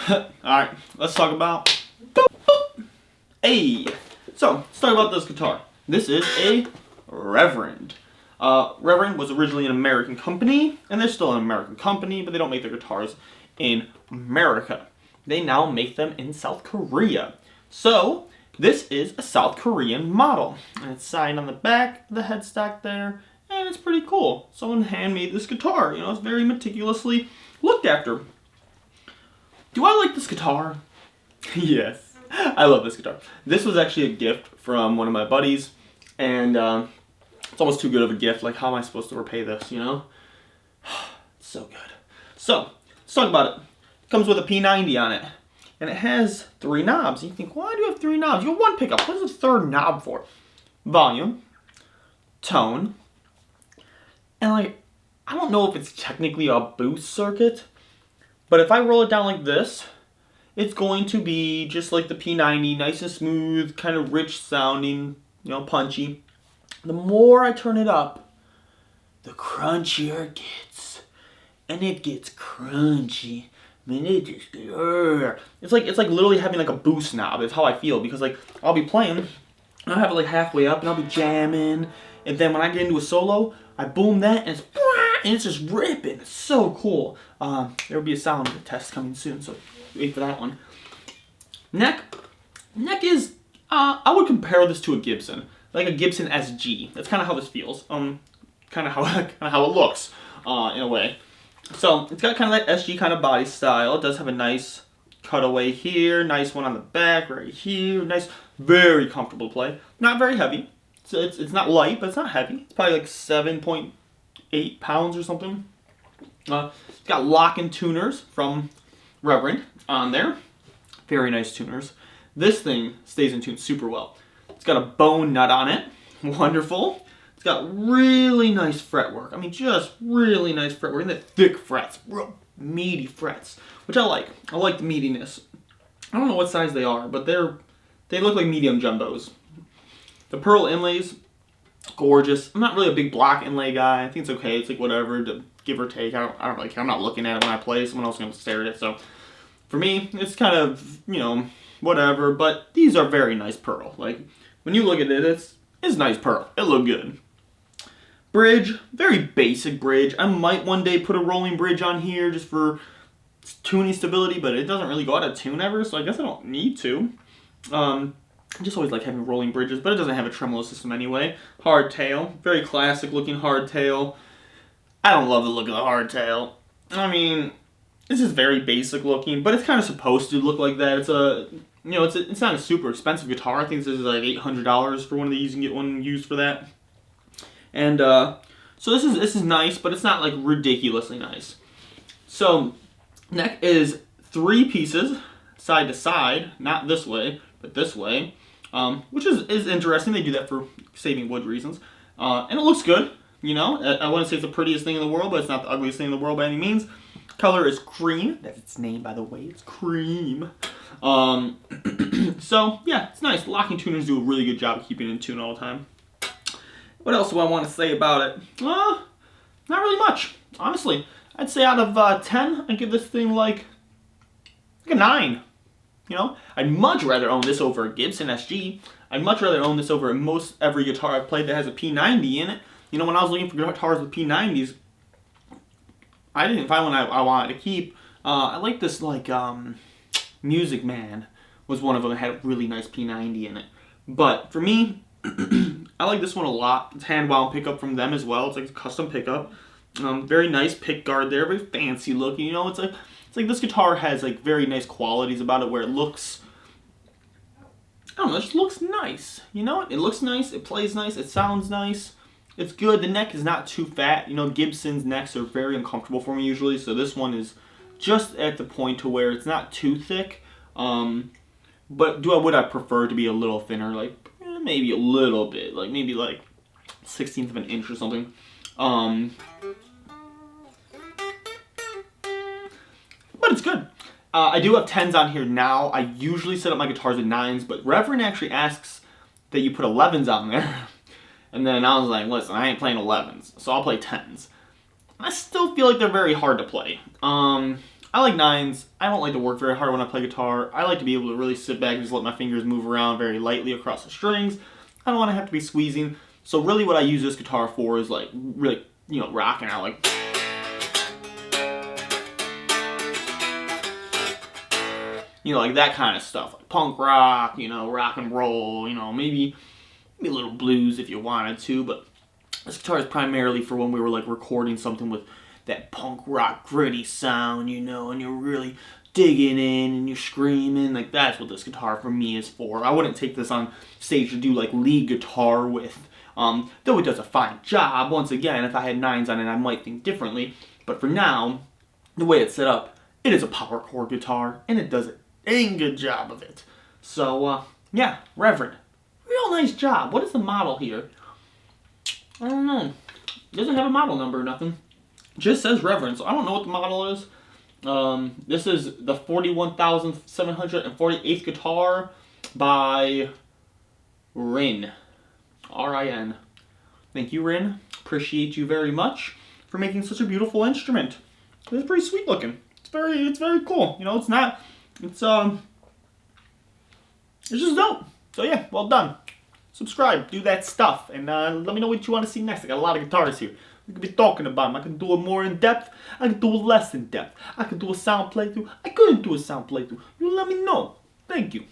Alright, let's talk about... Hey! So, let's talk about this guitar. This is a Reverend. Reverend was originally an American company, and they're still an American company, but they don't make their guitars in America. They now make them in South Korea. So, this is a South Korean model. And it's signed on the back of the headstock there, and it's pretty cool. Someone handmade this guitar. You know, it's very meticulously looked after. Do I like this guitar? Yes, I love this guitar. This was actually a gift from one of my buddies, and it's almost too good of a gift. Like, how am I supposed to repay this, you know? It's so good. So, let's talk about it. It comes with a P90 on it, and it has 3 knobs. You think, why do you have 3 knobs? You have 1 pickup. What is the 3rd knob for? Volume, tone, and like, I don't know if it's technically a boost circuit, but if I roll it down like this, it's going to be just like the P90, nice and smooth, kind of rich sounding, you know, punchy. The more I turn it up, the crunchier it gets. And it gets crunchy. I mean, it just, it's like literally having like a boost knob. It's how I feel, because like, I'll be playing, and I'll have it like halfway up, and I'll be jamming, and then when I get into a solo, I boom that, and it's just ripping. It's so cool. There will be a sound test coming soon, so wait for that one. Neck is, I would compare this to a Gibson, like a Gibson SG. That's kind of how this feels. Kind of how it looks, in a way. So it's got kind of that SG kind of body style. It does have a nice cutaway here, nice one on the back right here, nice, very comfortable to play. Not very heavy. So it's not light, but it's not heavy. It's probably like 7.8 pounds or something. It's got lock-in tuners from Reverend on there. Very nice tuners. This thing stays in tune super well. It's got a bone nut on it. Wonderful. It's got really nice fretwork. I mean, just really nice fretwork. And the thick frets. Real meaty frets. Which I like. I like the meatiness. I don't know what size they are, but they look like medium jumbos. The pearl inlays, gorgeous. I'm not really a big block inlay guy. I think it's okay. It's like whatever, to give or take. I don't really care. I'm not looking at it when I play. Someone else is going to stare at it. So for me, it's kind of, you know, whatever. But these are very nice pearl. Like, when you look at it, it's nice pearl. It look good. Bridge, very basic bridge. I might one day put a rolling bridge on here just for tuning stability, but it doesn't really go out of tune ever, so I guess I don't need to. I just always like having rolling bridges, but it doesn't have a tremolo system anyway. Hardtail, very classic looking hardtail. I don't love the look of the hardtail. I mean, this is very basic looking, but it's kind of supposed to look like that. It's a, you know, it's not a super expensive guitar. I think this is like $800 for one of these. You can get one used for that. And so this is nice, but it's not like ridiculously nice. So neck is 3 pieces, side to side, not this way, but this way, which is interesting. They do that for saving wood reasons, and it looks good. You know, I wouldn't say it's the prettiest thing in the world, but it's not the ugliest thing in the world by any means. Color is cream. That's its name, by the way. It's cream. So yeah, it's nice. Locking tuners do a really good job of keeping it in tune all the time. What else do I want to say about it? Not really much, honestly. I'd say out of 10, I'd give this thing like a 9. You know, I'd much rather own this over a Gibson SG. I'd much rather own this over most every guitar I've played that has a P90 in it. You know, when I was looking for guitars with P90s, I didn't find one I wanted to keep. I like this, like, Music Man was one of them that had a really nice P90 in it. But for me, I like this one a lot. It's hand-wound pickup from them as well. It's like a custom pickup. Very nice pick guard there. Very fancy looking. You know, it's like this guitar has like very nice qualities about it, where it looks, I don't know, it just looks nice. You know, it looks nice. It plays nice. It sounds nice. It's good. The neck is not too fat. You know, Gibson's necks are very uncomfortable for me usually, so this one is just at the point to where it's not too thick. But would I prefer to be a little thinner, like maybe a little bit, like maybe like 1/16 of an inch or something. But it's good. I do have 10s on here now. I usually set up my guitars with 9s, but Reverend actually asks that you put 11s on there. And then I was like, listen, I ain't playing 11s, so I'll play 10s. I still feel like they're very hard to play. I I like nines. I don't like to work very hard when I play guitar. I like to be able to really sit back and just let my fingers move around very lightly across the strings. I don't want to have to be squeezing. So really what I use this guitar for is like really, rocking out like. Like that kind of stuff. Like punk rock, rock and roll, maybe a little blues if you wanted to, but this guitar is primarily for when we were like recording something with that punk rock gritty sound, and you're really digging in and you're screaming. Like that's what this guitar for me is for. I wouldn't take this on stage to do like lead guitar with, though it does a fine job. Once again, if I had nines on it, I might think differently. But for now, the way it's set up, it is a power chord guitar, and it does a dang good job of it. So, yeah, Reverend. Real nice job. What is the model here? I don't know. It doesn't have a model number or nothing. It just says Reverend, so I don't know what the model is. This is the 41,748th guitar by Rin. R-I-N. Thank you, Rin. Appreciate you very much for making such a beautiful instrument. It's pretty sweet looking. It's very cool. It's just dope. So yeah, well done. Subscribe, do that stuff, and let me know what you want to see next. I got a lot of guitars here. We could be talking about them. I can do it more in depth. I can do it less in depth. I can do a sound playthrough. I couldn't do a sound playthrough. You let me know. Thank you.